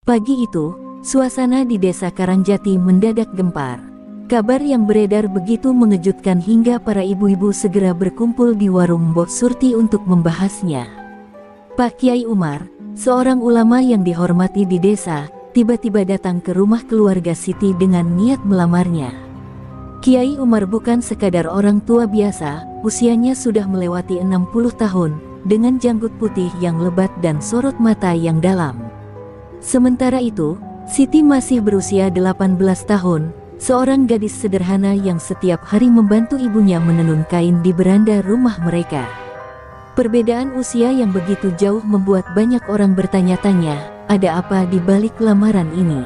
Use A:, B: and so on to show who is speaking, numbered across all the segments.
A: Pagi itu, suasana di desa Karangjati mendadak gempar. Kabar yang beredar begitu mengejutkan hingga para ibu-ibu segera berkumpul di warung Mbok Surti untuk membahasnya. Pak Kiai Umar, seorang ulama yang dihormati di desa, tiba-tiba datang ke rumah keluarga Siti dengan niat melamarnya. Kiai Umar bukan sekadar orang tua biasa, usianya sudah melewati 60 tahun, dengan janggut putih yang lebat dan sorot mata yang dalam. Sementara itu, Siti masih berusia 18 tahun, seorang gadis sederhana yang setiap hari membantu ibunya menenun kain di beranda rumah mereka. Perbedaan usia yang begitu jauh membuat banyak orang bertanya-tanya, ada apa di balik lamaran ini?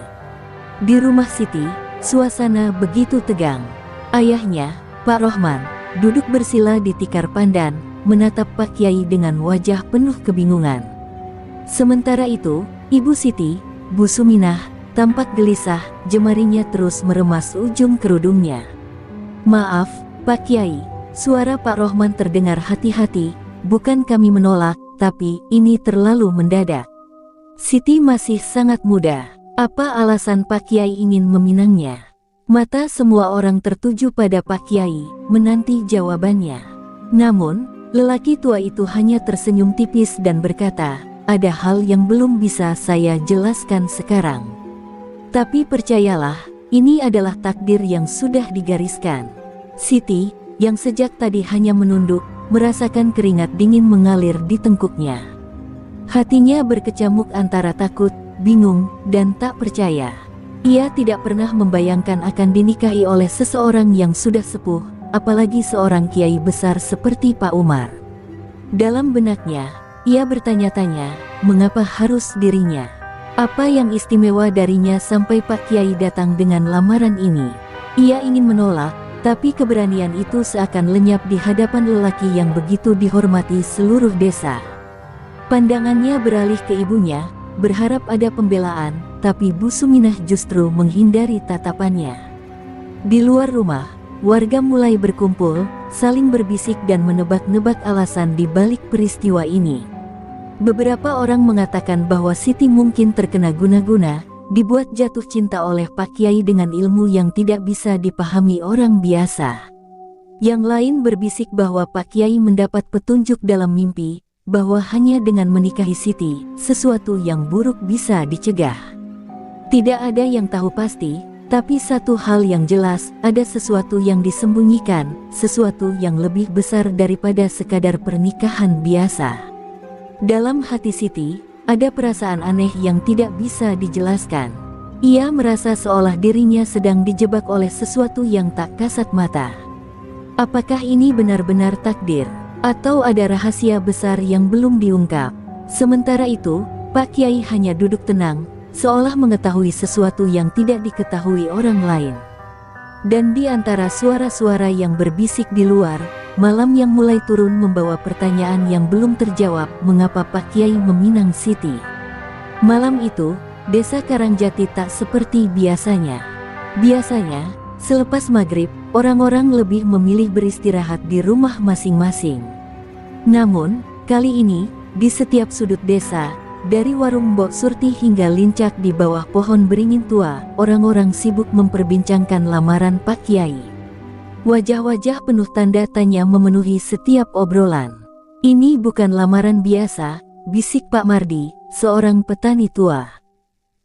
A: Di rumah Siti, suasana begitu tegang. Ayahnya, Pak Rohman, duduk bersila di tikar pandan, menatap Pak Kiai dengan wajah penuh kebingungan. Sementara itu, Ibu Siti, Bu Suminah, tampak gelisah, jemarinya terus meremas ujung kerudungnya. "Maaf, Pak Kiai," suara Pak Rohman terdengar hati-hati, "bukan kami menolak, tapi ini terlalu mendadak. Siti masih sangat muda. Apa alasan Pak Kiai ingin meminangnya?" Mata semua orang tertuju pada Pak Kiai, menanti jawabannya. Namun, lelaki tua itu hanya tersenyum tipis dan berkata, "Ada hal yang belum bisa saya jelaskan sekarang. Tapi percayalah, ini adalah takdir yang sudah digariskan." Siti, yang sejak tadi hanya menunduk, merasakan keringat dingin mengalir di tengkuknya. Hatinya berkecamuk antara takut, bingung, dan tak percaya. Ia tidak pernah membayangkan akan dinikahi oleh seseorang yang sudah sepuh, apalagi seorang kiai besar seperti Pak Umar. Dalam benaknya, ia bertanya-tanya, mengapa harus dirinya? Apa yang istimewa darinya sampai Pak Kiai datang dengan lamaran ini? Ia ingin menolak, tapi keberanian itu seakan lenyap di hadapan lelaki yang begitu dihormati seluruh desa. Pandangannya beralih ke ibunya, berharap ada pembelaan, tapi Bu Suminah justru menghindari tatapannya. Di luar rumah, warga mulai berkumpul, saling berbisik dan menebak-nebak alasan di balik peristiwa ini. Beberapa orang mengatakan bahwa Siti mungkin terkena guna-guna, dibuat jatuh cinta oleh Pak Kiai dengan ilmu yang tidak bisa dipahami orang biasa. Yang lain berbisik bahwa Pak Kiai mendapat petunjuk dalam mimpi, bahwa hanya dengan menikahi Siti, sesuatu yang buruk bisa dicegah. Tidak ada yang tahu pasti, tapi satu hal yang jelas, ada sesuatu yang disembunyikan, sesuatu yang lebih besar daripada sekadar pernikahan biasa. Dalam hati Siti, ada perasaan aneh yang tidak bisa dijelaskan. Ia merasa seolah dirinya sedang dijebak oleh sesuatu yang tak kasat mata. Apakah ini benar-benar takdir? Atau ada rahasia besar yang belum diungkap? Sementara itu, Pak Kiai hanya duduk tenang, seolah mengetahui sesuatu yang tidak diketahui orang lain. Dan di antara suara-suara yang berbisik di luar, malam yang mulai turun membawa pertanyaan yang belum terjawab, mengapa Pak Kiai meminang Siti. Malam itu, desa Karangjati tak seperti biasanya. Biasanya, selepas maghrib, orang-orang lebih memilih beristirahat di rumah masing-masing. Namun, kali ini, di setiap sudut desa, dari warung Mbok Surti hingga lincak di bawah pohon beringin tua, orang-orang sibuk memperbincangkan lamaran Pak Kiai. Wajah-wajah penuh tanda tanya memenuhi setiap obrolan. "Ini bukan lamaran biasa," bisik Pak Mardi, seorang petani tua.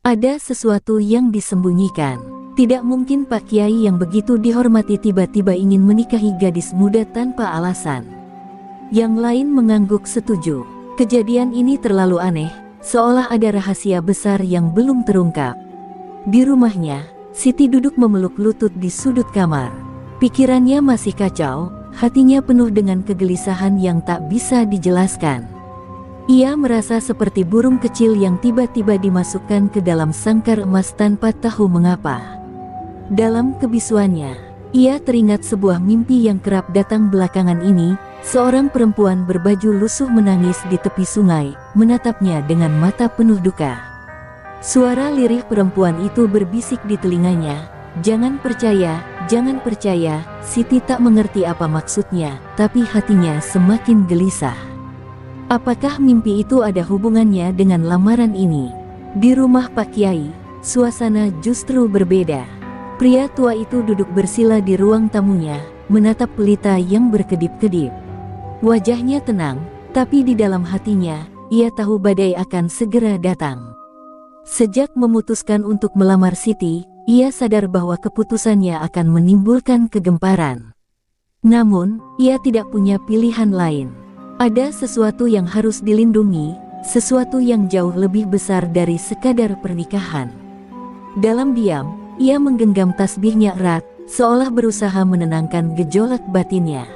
A: "Ada sesuatu yang disembunyikan. Tidak mungkin Pak Kiai yang begitu dihormati tiba-tiba ingin menikahi gadis muda tanpa alasan." Yang lain mengangguk setuju. Kejadian ini terlalu aneh, seolah ada rahasia besar yang belum terungkap. Di rumahnya, Siti duduk memeluk lutut di sudut kamar. Pikirannya masih kacau, hatinya penuh dengan kegelisahan yang tak bisa dijelaskan. Ia merasa seperti burung kecil yang tiba-tiba dimasukkan ke dalam sangkar emas tanpa tahu mengapa. Dalam kebisuannya, ia teringat sebuah mimpi yang kerap datang belakangan ini. Seorang perempuan berbaju lusuh menangis di tepi sungai, menatapnya dengan mata penuh duka. Suara lirih perempuan itu berbisik di telinganya, jangan percaya, jangan percaya." Siti tak mengerti apa maksudnya, tapi hatinya semakin gelisah. Apakah mimpi itu ada hubungannya dengan lamaran ini? Di rumah Pak Kiai, suasana justru berbeda. Pria tua itu duduk bersila di ruang tamunya, menatap pelita yang berkedip-kedip. Wajahnya tenang, tapi di dalam hatinya, ia tahu badai akan segera datang. Sejak memutuskan untuk melamar Siti, ia sadar bahwa keputusannya akan menimbulkan kegemparan. Namun, ia tidak punya pilihan lain. Ada sesuatu yang harus dilindungi, sesuatu yang jauh lebih besar dari sekadar pernikahan. Dalam diam, ia menggenggam tasbihnya erat, seolah berusaha menenangkan gejolak batinnya.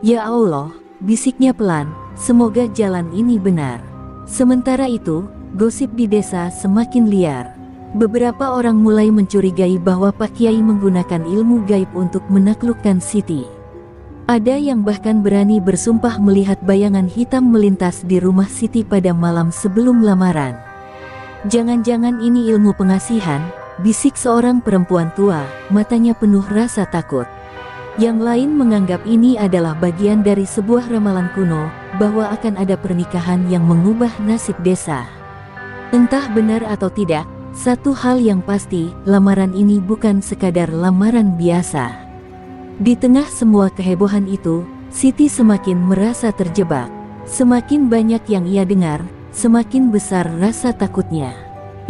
A: Ya Allah, bisiknya pelan, semoga jalan ini benar. Sementara itu, gosip di desa semakin liar. Beberapa orang mulai mencurigai bahwa Pak Kiai menggunakan ilmu gaib untuk menaklukkan Siti. Ada yang bahkan berani bersumpah melihat bayangan hitam melintas di rumah Siti pada malam sebelum lamaran. Jangan-jangan ini ilmu pengasihan, bisik seorang perempuan tua, matanya penuh rasa takut. Yang lain menganggap ini adalah bagian dari sebuah ramalan kuno, bahwa akan ada pernikahan yang mengubah nasib desa. Entah benar atau tidak, satu hal yang pasti, lamaran ini bukan sekadar lamaran biasa. Di tengah semua kehebohan itu, Siti semakin merasa terjebak. Semakin banyak yang ia dengar, semakin besar rasa takutnya.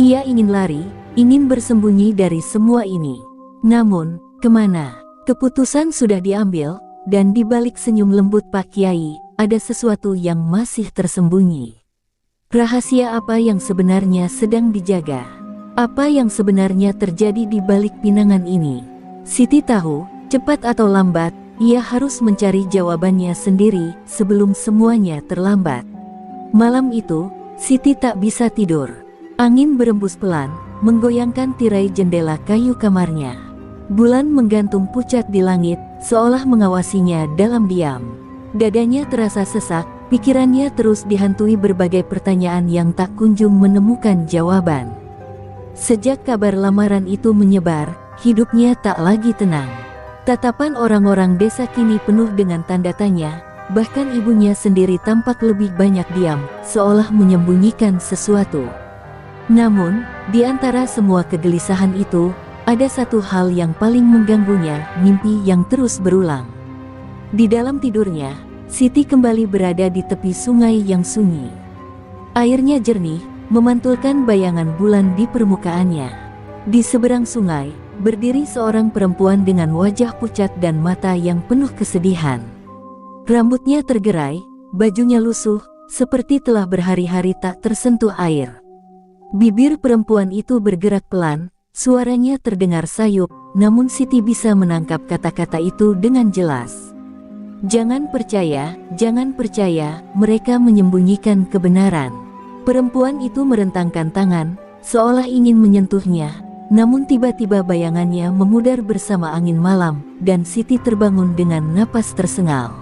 A: Ia ingin lari, ingin bersembunyi dari semua ini. Namun, kemana? Keputusan sudah diambil, dan di balik senyum lembut Pak Kiai, ada sesuatu yang masih tersembunyi. Rahasia apa yang sebenarnya sedang dijaga? Apa yang sebenarnya terjadi di balik pinangan ini? Siti tahu, cepat atau lambat, ia harus mencari jawabannya sendiri sebelum semuanya terlambat. Malam itu, Siti tak bisa tidur. Angin berembus pelan, menggoyangkan tirai jendela kayu kamarnya. Bulan menggantung pucat di langit, seolah mengawasinya dalam diam. Dadanya terasa sesak, pikirannya terus dihantui berbagai pertanyaan yang tak kunjung menemukan jawaban. Sejak kabar lamaran itu menyebar, hidupnya tak lagi tenang. Tatapan orang-orang desa kini penuh dengan tanda tanya, bahkan ibunya sendiri tampak lebih banyak diam, seolah menyembunyikan sesuatu. Namun, di antara semua kegelisahan itu, ada satu hal yang paling mengganggunya, mimpi yang terus berulang. Di dalam tidurnya, Siti kembali berada di tepi sungai yang sunyi. Airnya jernih, memantulkan bayangan bulan di permukaannya. Di seberang sungai, berdiri seorang perempuan dengan wajah pucat dan mata yang penuh kesedihan. Rambutnya tergerai, bajunya lusuh, seperti telah berhari-hari tak tersentuh air. Bibir perempuan itu bergerak pelan, suaranya terdengar sayup, namun Siti bisa menangkap kata-kata itu dengan jelas. Jangan percaya, mereka menyembunyikan kebenaran. Perempuan itu merentangkan tangan, seolah ingin menyentuhnya, namun tiba-tiba bayangannya memudar bersama angin malam, dan Siti terbangun dengan napas tersengal.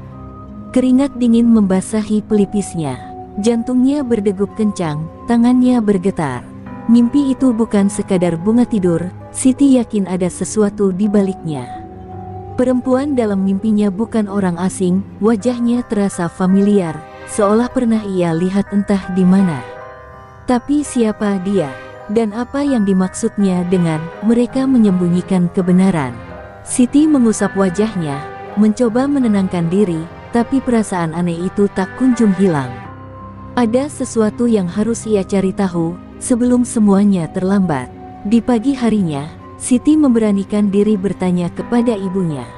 A: Keringat dingin membasahi pelipisnya, jantungnya berdegup kencang, tangannya bergetar. Mimpi itu bukan sekadar bunga tidur, Siti yakin ada sesuatu di baliknya. Perempuan dalam mimpinya bukan orang asing, wajahnya terasa familiar, seolah pernah ia lihat entah di mana. Tapi siapa dia? Dan apa yang dimaksudnya dengan mereka menyembunyikan kebenaran? Siti mengusap wajahnya, mencoba menenangkan diri, tapi perasaan aneh itu tak kunjung hilang. Ada sesuatu yang harus ia cari tahu, sebelum semuanya terlambat. Di pagi harinya, Siti memberanikan diri bertanya kepada ibunya.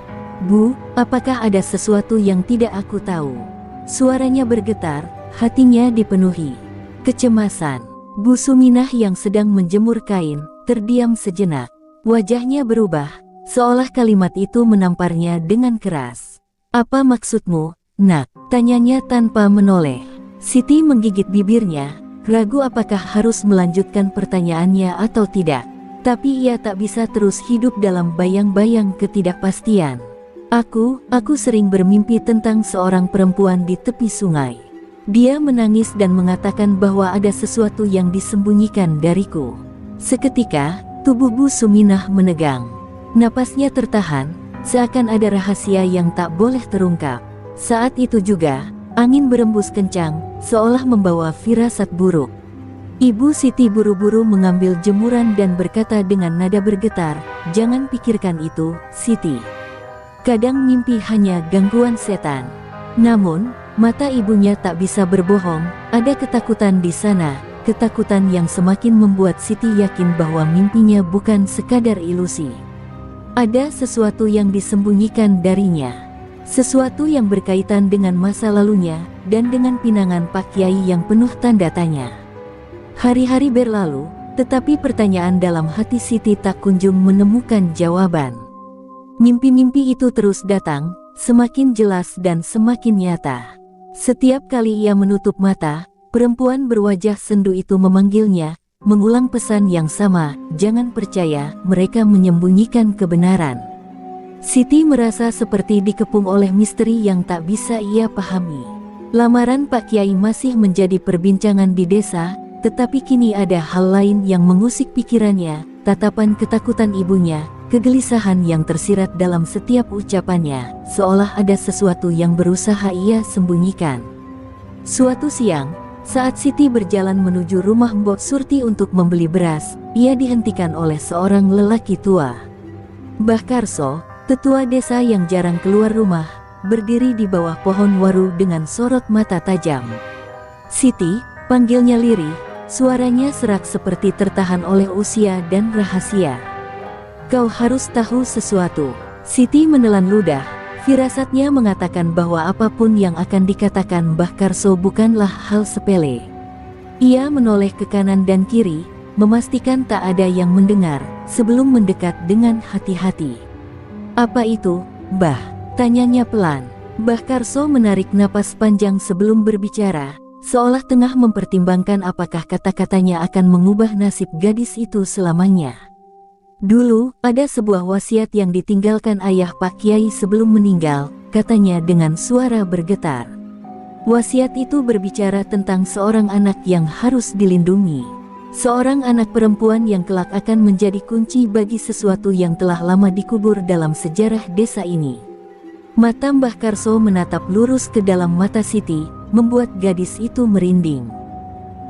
A: "Bu, apakah ada sesuatu yang tidak aku tahu?" Suaranya bergetar, hatinya dipenuhi kecemasan. Bu Suminah yang sedang menjemur kain, terdiam sejenak. Wajahnya berubah, seolah kalimat itu menamparnya dengan keras. "Apa maksudmu, Nak?" tanyanya tanpa menoleh. Siti menggigit bibirnya, ragu apakah harus melanjutkan pertanyaannya atau tidak. Tapi ia tak bisa terus hidup dalam bayang-bayang ketidakpastian. Aku sering bermimpi tentang seorang perempuan di tepi sungai. Dia menangis dan mengatakan bahwa ada sesuatu yang disembunyikan dariku. Seketika, tubuh Bu Suminah menegang. Napasnya tertahan, seakan ada rahasia yang tak boleh terungkap. Saat itu juga, angin berembus kencang, seolah membawa firasat buruk. Ibu Siti buru-buru mengambil jemuran dan berkata dengan nada bergetar, "Jangan pikirkan itu, Siti. Kadang mimpi hanya gangguan setan." Namun, mata ibunya tak bisa berbohong, ada ketakutan di sana, ketakutan yang semakin membuat Siti yakin bahwa mimpinya bukan sekadar ilusi. Ada sesuatu yang disembunyikan darinya. Sesuatu yang berkaitan dengan masa lalunya, dan dengan pinangan Pak Kiai yang penuh tanda tanya. Hari-hari berlalu, tetapi pertanyaan dalam hati Siti tak kunjung menemukan jawaban. Mimpi-mimpi itu terus datang, semakin jelas dan semakin nyata. Setiap kali ia menutup mata, perempuan berwajah sendu itu memanggilnya, mengulang pesan yang sama, "Jangan percaya, mereka menyembunyikan kebenaran." Siti merasa seperti dikepung oleh misteri yang tak bisa ia pahami. Lamaran Pak Kiai masih menjadi perbincangan di desa, tetapi kini ada hal lain yang mengusik pikirannya, tatapan ketakutan ibunya, kegelisahan yang tersirat dalam setiap ucapannya, seolah ada sesuatu yang berusaha ia sembunyikan. Suatu siang, saat Siti berjalan menuju rumah Mbok Surti untuk membeli beras, ia dihentikan oleh seorang lelaki tua. Mbah Karso, tetua desa yang jarang keluar rumah, berdiri di bawah pohon waru dengan sorot mata tajam. "Siti," panggilnya lirih. Suaranya serak seperti tertahan oleh usia dan rahasia. "Kau harus tahu sesuatu." Siti menelan ludah. Firasatnya mengatakan bahwa apapun yang akan dikatakan Mbah Karso bukanlah hal sepele. Ia menoleh ke kanan dan kiri, memastikan tak ada yang mendengar, sebelum mendekat dengan hati-hati. "Apa itu, Mbah?" tanyanya pelan. Mbah Karso menarik napas panjang sebelum berbicara, seolah tengah mempertimbangkan apakah kata-katanya akan mengubah nasib gadis itu selamanya. "Dulu, ada sebuah wasiat yang ditinggalkan ayah Pak Kiai sebelum meninggal," katanya dengan suara bergetar. Wasiat itu berbicara tentang seorang anak yang harus dilindungi. Seorang anak perempuan yang kelak akan menjadi kunci bagi sesuatu yang telah lama dikubur dalam sejarah desa ini. Mata Mbah Karso menatap lurus ke dalam mata Siti, membuat gadis itu merinding.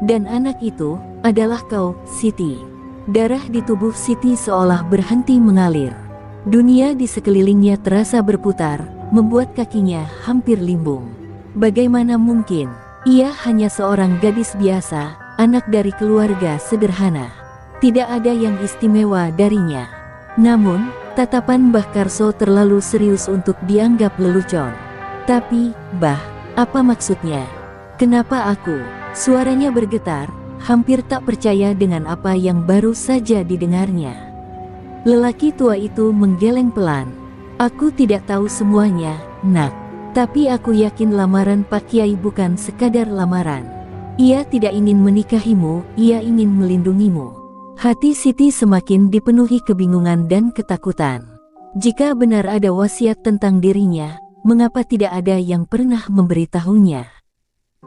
A: "Dan anak itu adalah kau, Siti." Darah di tubuh Siti seolah berhenti mengalir. Dunia di sekelilingnya terasa berputar, membuat kakinya hampir limbung. Bagaimana mungkin? Ia hanya seorang gadis biasa, anak dari keluarga sederhana. Tidak ada yang istimewa darinya. Namun, tatapan Mbah Karso terlalu serius untuk dianggap lelucon. "Tapi, Mbah, apa maksudnya? Kenapa aku?" Suaranya bergetar, hampir tak percaya dengan apa yang baru saja didengarnya. Lelaki tua itu menggeleng pelan. "Aku tidak tahu semuanya, Nak. Tapi aku yakin lamaran Pak Kiai bukan sekadar lamaran. Ia tidak ingin menikahimu, ia ingin melindungimu." Hati Siti semakin dipenuhi kebingungan dan ketakutan. Jika benar ada wasiat tentang dirinya, mengapa tidak ada yang pernah memberitahunya?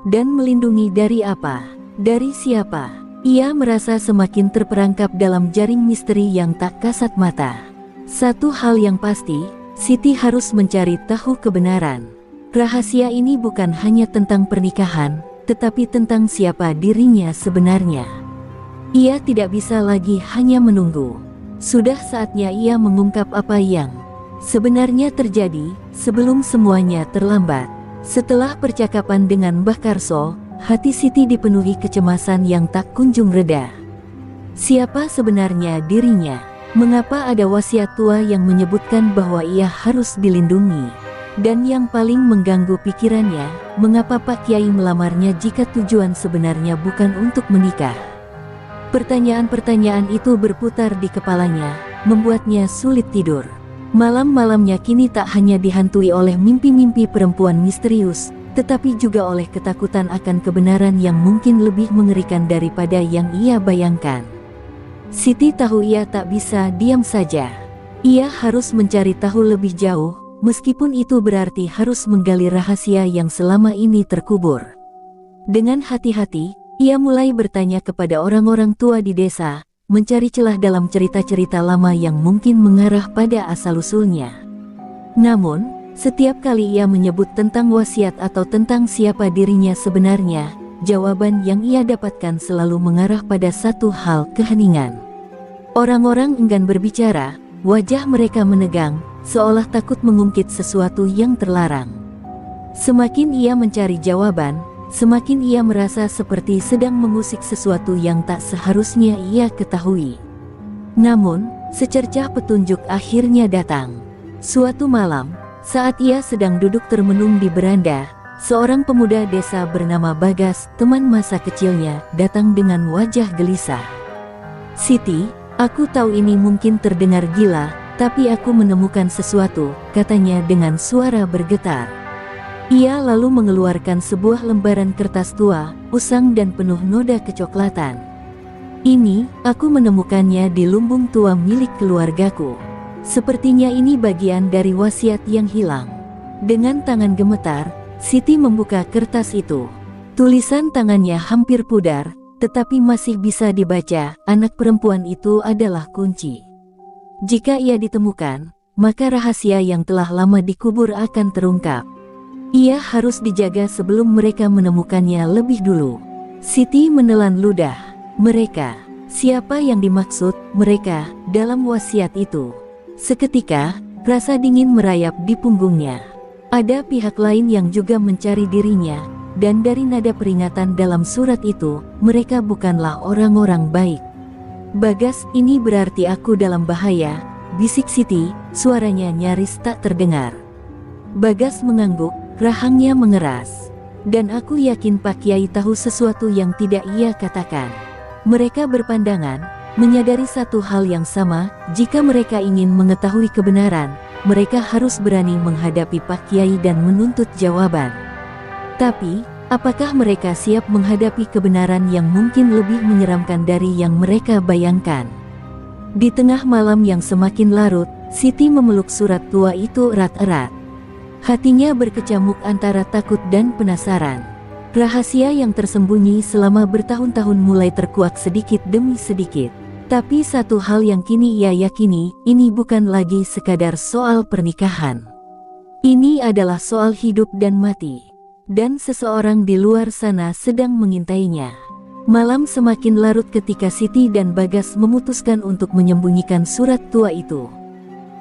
A: Dan melindungi dari apa? Dari siapa? Ia merasa semakin terperangkap dalam jaring misteri yang tak kasat mata. Satu hal yang pasti, Siti harus mencari tahu kebenaran. Rahasia ini bukan hanya tentang pernikahan, tetapi tentang siapa dirinya sebenarnya. Ia tidak bisa lagi hanya menunggu. Sudah saatnya ia mengungkap apa yang sebenarnya terjadi, sebelum semuanya terlambat. Setelah percakapan dengan Mbah Karso, hati Siti dipenuhi kecemasan yang tak kunjung reda. Siapa sebenarnya dirinya? Mengapa ada wasiat tua yang menyebutkan bahwa ia harus dilindungi? Dan yang paling mengganggu pikirannya, mengapa Pak Kiai melamarnya jika tujuan sebenarnya bukan untuk menikah? Pertanyaan-pertanyaan itu berputar di kepalanya, membuatnya sulit tidur. Malam-malamnya kini tak hanya dihantui oleh mimpi-mimpi perempuan misterius, tetapi juga oleh ketakutan akan kebenaran yang mungkin lebih mengerikan daripada yang ia bayangkan. Siti tahu ia tak bisa diam saja. Ia harus mencari tahu lebih jauh, meskipun itu berarti harus menggali rahasia yang selama ini terkubur. Dengan hati-hati, ia mulai bertanya kepada orang-orang tua di desa, mencari celah dalam cerita-cerita lama yang mungkin mengarah pada asal-usulnya. Namun, setiap kali ia menyebut tentang wasiat atau tentang siapa dirinya sebenarnya, jawaban yang ia dapatkan selalu mengarah pada satu hal, keheningan. Orang-orang enggan berbicara, wajah mereka menegang, seolah takut mengungkit sesuatu yang terlarang. Semakin ia mencari jawaban, semakin ia merasa seperti sedang mengusik sesuatu yang tak seharusnya ia ketahui. Namun, secercah petunjuk akhirnya datang. Suatu malam, saat ia sedang duduk termenung di beranda, seorang pemuda desa bernama Bagas, teman masa kecilnya, datang dengan wajah gelisah. "Siti, aku tahu ini mungkin terdengar gila, tapi aku menemukan sesuatu," katanya dengan suara bergetar. Ia lalu mengeluarkan sebuah lembaran kertas tua, usang dan penuh noda kecoklatan. "Ini, aku menemukannya di lumbung tua milik keluargaku. Sepertinya ini bagian dari wasiat yang hilang." Dengan tangan gemetar, Siti membuka kertas itu. Tulisan tangannya hampir pudar, tetapi masih bisa dibaca. Anak perempuan itu adalah kunci. Jika ia ditemukan, maka rahasia yang telah lama dikubur akan terungkap. Ia harus dijaga sebelum mereka menemukannya lebih dulu. Siti menelan ludah. Mereka, siapa yang dimaksud mereka dalam wasiat itu? Seketika, rasa dingin merayap di punggungnya. Ada pihak lain yang juga mencari dirinya, dan dari nada peringatan dalam surat itu, mereka bukanlah orang-orang baik. "Bagas, ini berarti aku dalam bahaya," bisik Siti, suaranya nyaris tak terdengar. Bagas mengangguk, rahangnya mengeras. "Dan aku yakin Pak Kiai tahu sesuatu yang tidak ia katakan." Mereka berpandangan, menyadari satu hal yang sama, jika mereka ingin mengetahui kebenaran, mereka harus berani menghadapi Pak Kiai dan menuntut jawaban. Tapi, apakah mereka siap menghadapi kebenaran yang mungkin lebih menyeramkan dari yang mereka bayangkan? Di tengah malam yang semakin larut, Siti memeluk surat tua itu erat-erat. Hatinya berkecamuk antara takut dan penasaran. Rahasia yang tersembunyi selama bertahun-tahun mulai terkuak sedikit demi sedikit. Tapi satu hal yang kini ia yakini, ini bukan lagi sekadar soal pernikahan. Ini adalah soal hidup dan mati. Dan seseorang di luar sana sedang mengintainya. Malam semakin larut ketika Siti dan Bagas memutuskan untuk menyembunyikan surat tua itu.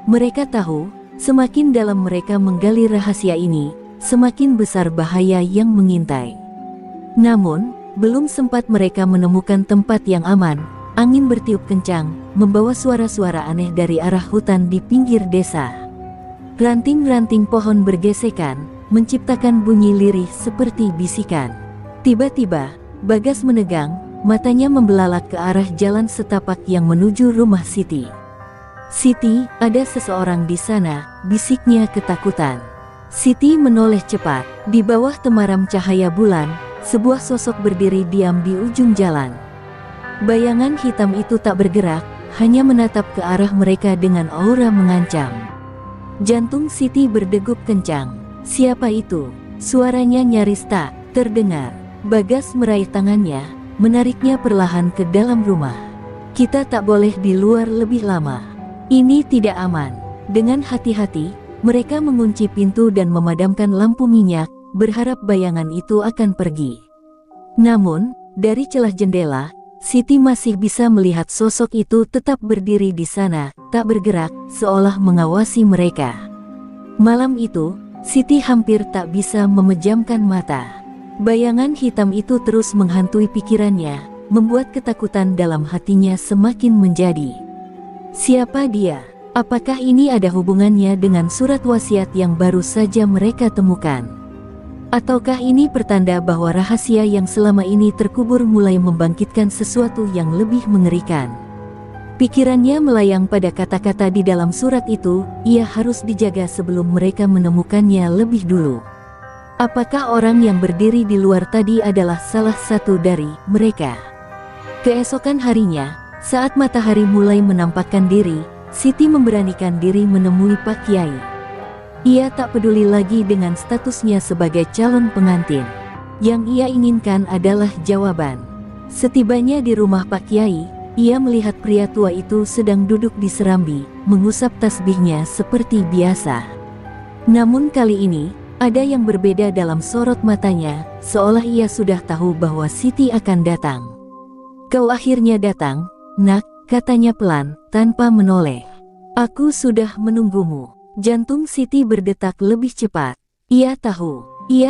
A: Mereka tahu, semakin dalam mereka menggali rahasia ini, semakin besar bahaya yang mengintai. Namun, belum sempat mereka menemukan tempat yang aman, angin bertiup kencang, membawa suara-suara aneh dari arah hutan di pinggir desa. Ranting-ranting pohon bergesekan, menciptakan bunyi lirih seperti bisikan. Tiba-tiba, Bagas menegang, matanya membelalak ke arah jalan setapak yang menuju rumah Siti. "Siti, ada seseorang di sana," bisiknya ketakutan. Siti menoleh cepat. Di bawah temaram cahaya bulan, sebuah sosok berdiri diam di ujung jalan. Bayangan hitam itu tak bergerak, hanya menatap ke arah mereka dengan aura mengancam. Jantung Siti berdegup kencang. "Siapa itu?" Suaranya nyaris tak terdengar. Bagas meraih tangannya, menariknya perlahan ke dalam rumah. "Kita tak boleh di luar lebih lama. Ini tidak aman." Dengan hati-hati, mereka mengunci pintu dan memadamkan lampu minyak, berharap bayangan itu akan pergi. Namun, dari celah jendela, Siti masih bisa melihat sosok itu tetap berdiri di sana, tak bergerak, seolah mengawasi mereka. Malam itu, Siti hampir tak bisa memejamkan mata. Bayangan hitam itu terus menghantui pikirannya, membuat ketakutan dalam hatinya semakin menjadi. Siapa dia? Apakah ini ada hubungannya dengan surat wasiat yang baru saja mereka temukan? Ataukah ini pertanda bahwa rahasia yang selama ini terkubur mulai membangkitkan sesuatu yang lebih mengerikan? Pikirannya melayang pada kata-kata di dalam surat itu, ia harus dijaga sebelum mereka menemukannya lebih dulu. Apakah orang yang berdiri di luar tadi adalah salah satu dari mereka? Keesokan harinya, saat matahari mulai menampakkan diri, Siti memberanikan diri menemui Pak Kiai. Ia tak peduli lagi dengan statusnya sebagai calon pengantin. Yang ia inginkan adalah jawaban. Setibanya di rumah Pak Kiai, ia melihat pria tua itu sedang duduk di serambi, mengusap tasbihnya seperti biasa. Namun kali ini, ada yang berbeda dalam sorot matanya, seolah ia sudah tahu bahwa Siti akan datang. "Kau akhirnya datang, nak," katanya pelan, tanpa menoleh. "Aku sudah menunggumu." Jantung Siti berdetak lebih cepat. Ia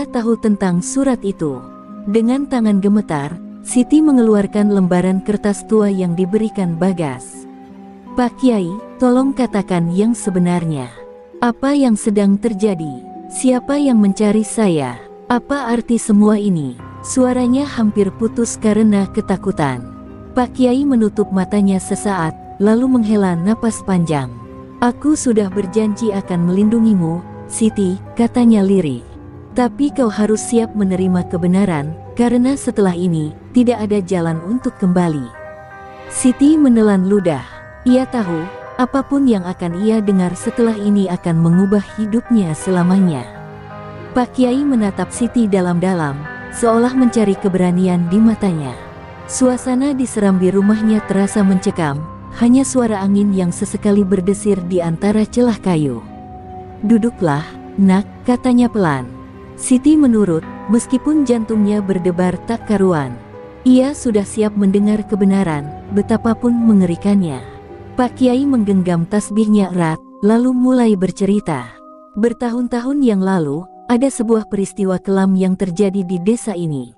A: tahu tentang surat itu. Dengan tangan gemetar, Siti mengeluarkan lembaran kertas tua yang diberikan Bagas. "Pak Kiai, tolong katakan yang sebenarnya. Apa yang sedang terjadi? Siapa yang mencari saya? Apa arti semua ini?" Suaranya hampir putus karena ketakutan. Pak Kiai menutup matanya sesaat, lalu menghela napas panjang. "Aku sudah berjanji akan melindungimu, Siti," katanya lirih. "Tapi kau harus siap menerima kebenaran, karena setelah ini, tidak ada jalan untuk kembali." Siti menelan ludah. Ia tahu, apapun yang akan ia dengar setelah ini akan mengubah hidupnya selamanya. Pak Kiai menatap Siti dalam-dalam, seolah mencari keberanian di matanya. Suasana di serambi rumahnya terasa mencekam, hanya suara angin yang sesekali berdesir di antara celah kayu. "Duduklah, nak," katanya pelan. Siti menurut, meskipun jantungnya berdebar tak karuan. Ia sudah siap mendengar kebenaran, betapapun mengerikannya. Pak Kiai menggenggam tasbihnya erat, lalu mulai bercerita. Bertahun-tahun yang lalu, ada sebuah peristiwa kelam yang terjadi di desa ini.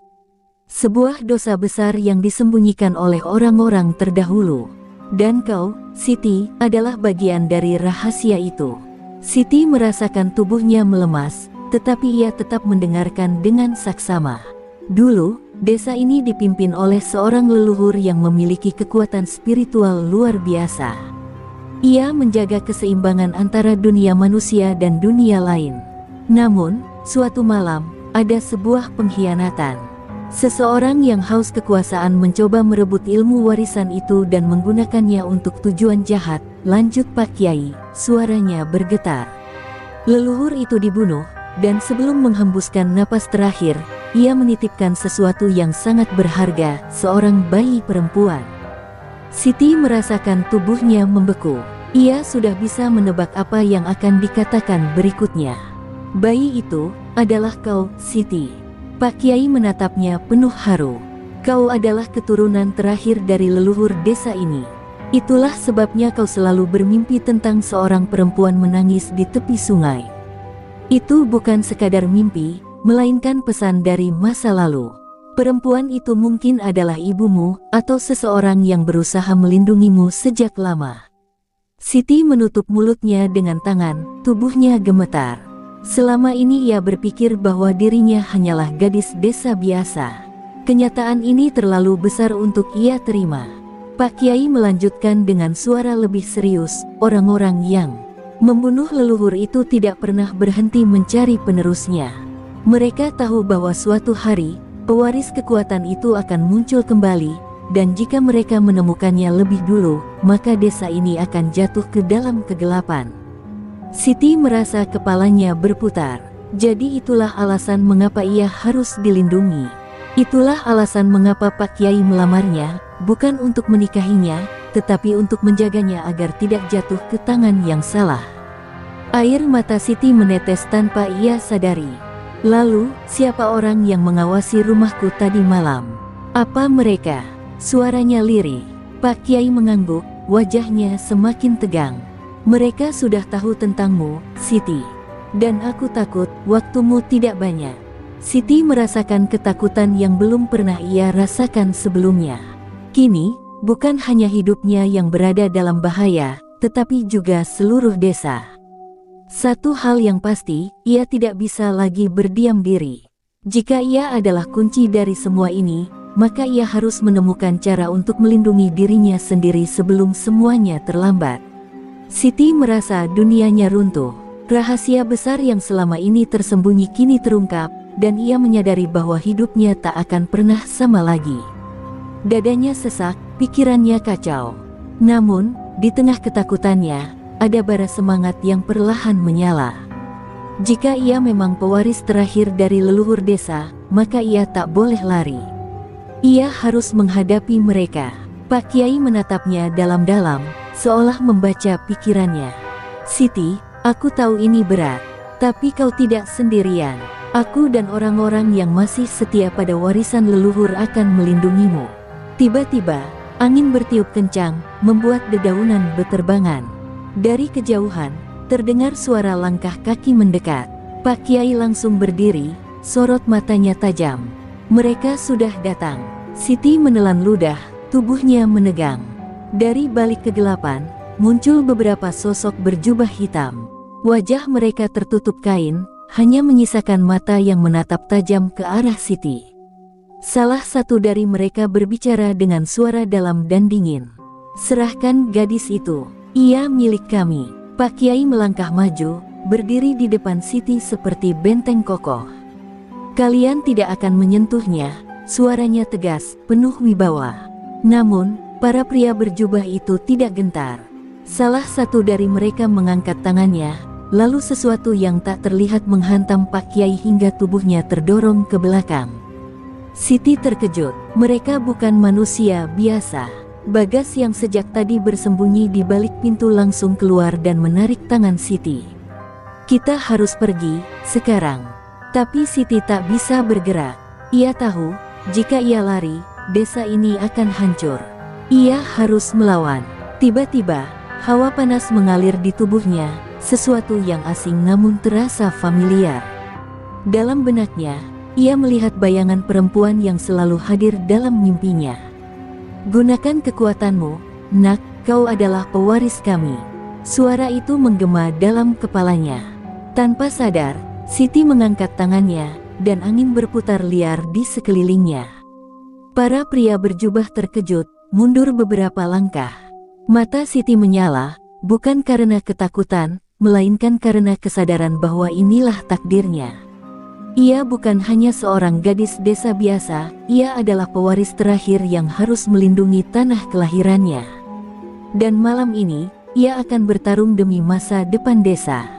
A: Sebuah dosa besar yang disembunyikan oleh orang-orang terdahulu. Dan kau, Siti, adalah bagian dari rahasia itu. Siti merasakan tubuhnya melemas, tetapi ia tetap mendengarkan dengan saksama. Dulu, desa ini dipimpin oleh seorang leluhur yang memiliki kekuatan spiritual luar biasa. Ia menjaga keseimbangan antara dunia manusia dan dunia lain. Namun, suatu malam, ada sebuah pengkhianatan. Seseorang yang haus kekuasaan mencoba merebut ilmu warisan itu dan menggunakannya untuk tujuan jahat, lanjut Pak Kiai, suaranya bergetar. Leluhur itu dibunuh, dan sebelum menghembuskan napas terakhir, ia menitipkan sesuatu yang sangat berharga, seorang bayi perempuan. Siti merasakan tubuhnya membeku. Ia sudah bisa menebak apa yang akan dikatakan berikutnya. "Bayi itu adalah kau, Siti." Pak Kiai menatapnya penuh haru. "Kau adalah keturunan terakhir dari leluhur desa ini. Itulah sebabnya kau selalu bermimpi tentang seorang perempuan menangis di tepi sungai. Itu bukan sekadar mimpi, melainkan pesan dari masa lalu. Perempuan itu mungkin adalah ibumu, atau seseorang yang berusaha melindungimu sejak lama." Siti menutup mulutnya dengan tangan, tubuhnya gemetar. Selama ini ia berpikir bahwa dirinya hanyalah gadis desa biasa. Kenyataan ini terlalu besar untuk ia terima. Pak Kiai melanjutkan dengan suara lebih serius, "Orang-orang yang membunuh leluhur itu tidak pernah berhenti mencari penerusnya. Mereka tahu bahwa suatu hari, pewaris kekuatan itu akan muncul kembali, dan jika mereka menemukannya lebih dulu, maka desa ini akan jatuh ke dalam kegelapan." Siti merasa kepalanya berputar. Jadi itulah alasan mengapa ia harus dilindungi. Itulah alasan mengapa Pak Kiai melamarnya, bukan untuk menikahinya, tetapi untuk menjaganya agar tidak jatuh ke tangan yang salah. Air mata Siti menetes tanpa ia sadari. "Lalu, siapa orang yang mengawasi rumahku tadi malam? Apa mereka?" Suaranya lirih. Pak Kiai mengangguk, wajahnya semakin tegang. "Mereka sudah tahu tentangmu, Siti. Dan aku takut, waktumu tidak banyak." Siti merasakan ketakutan yang belum pernah ia rasakan sebelumnya. Kini, bukan hanya hidupnya yang berada dalam bahaya, tetapi juga seluruh desa. Satu hal yang pasti, ia tidak bisa lagi berdiam diri. Jika ia adalah kunci dari semua ini, maka ia harus menemukan cara untuk melindungi dirinya sendiri sebelum semuanya terlambat. Siti merasa dunianya runtuh. Rahasia besar yang selama ini tersembunyi kini terungkap, dan ia menyadari bahwa hidupnya tak akan pernah sama lagi. Dadanya sesak, pikirannya kacau. Namun, di tengah ketakutannya, ada bara semangat yang perlahan menyala. Jika ia memang pewaris terakhir dari leluhur desa, maka ia tak boleh lari. Ia harus menghadapi mereka. Pak Kiai menatapnya dalam-dalam, seolah membaca pikirannya. "Siti, aku tahu ini berat, tapi kau tidak sendirian. Aku dan orang-orang yang masih setia pada warisan leluhur akan melindungimu. Tiba-tiba, angin bertiup kencang, membuat dedaunan beterbangan. Dari kejauhan, terdengar suara langkah kaki mendekat. Pak Kiai langsung berdiri, sorot matanya tajam. Mereka sudah datang. Siti menelan ludah, tubuhnya menegang. Dari balik kegelapan, muncul beberapa sosok berjubah hitam. Wajah mereka tertutup kain, hanya menyisakan mata yang menatap tajam ke arah Siti. Salah satu dari mereka berbicara dengan suara dalam dan dingin. "Serahkan gadis itu, ia milik kami." Pak Kiai melangkah maju, berdiri di depan Siti seperti benteng kokoh. "Kalian tidak akan menyentuhnya," suaranya tegas, penuh wibawa. Namun, para pria berjubah itu tidak gentar. Salah satu dari mereka mengangkat tangannya, lalu sesuatu yang tak terlihat menghantam Pak Kiai hingga tubuhnya terdorong ke belakang. Siti terkejut, mereka bukan manusia biasa. Bagas yang sejak tadi bersembunyi di balik pintu langsung keluar dan menarik tangan Siti. "Kita harus pergi, sekarang." Tapi Siti tak bisa bergerak. Ia tahu, jika ia lari, desa ini akan hancur. Ia harus melawan. Tiba-tiba, hawa panas mengalir di tubuhnya, sesuatu yang asing namun terasa familiar. Dalam benaknya, ia melihat bayangan perempuan yang selalu hadir dalam mimpinya. "Gunakan kekuatanmu, nak, kau adalah pewaris kami." Suara itu menggema dalam kepalanya. Tanpa sadar, Siti mengangkat tangannya, dan angin berputar liar di sekelilingnya. Para pria berjubah terkejut, mundur beberapa langkah. Mata Siti menyala, bukan karena ketakutan, melainkan karena kesadaran bahwa inilah takdirnya. Ia bukan hanya seorang gadis desa biasa, ia adalah pewaris terakhir yang harus melindungi tanah kelahirannya. Dan malam ini, ia akan bertarung demi masa depan desa.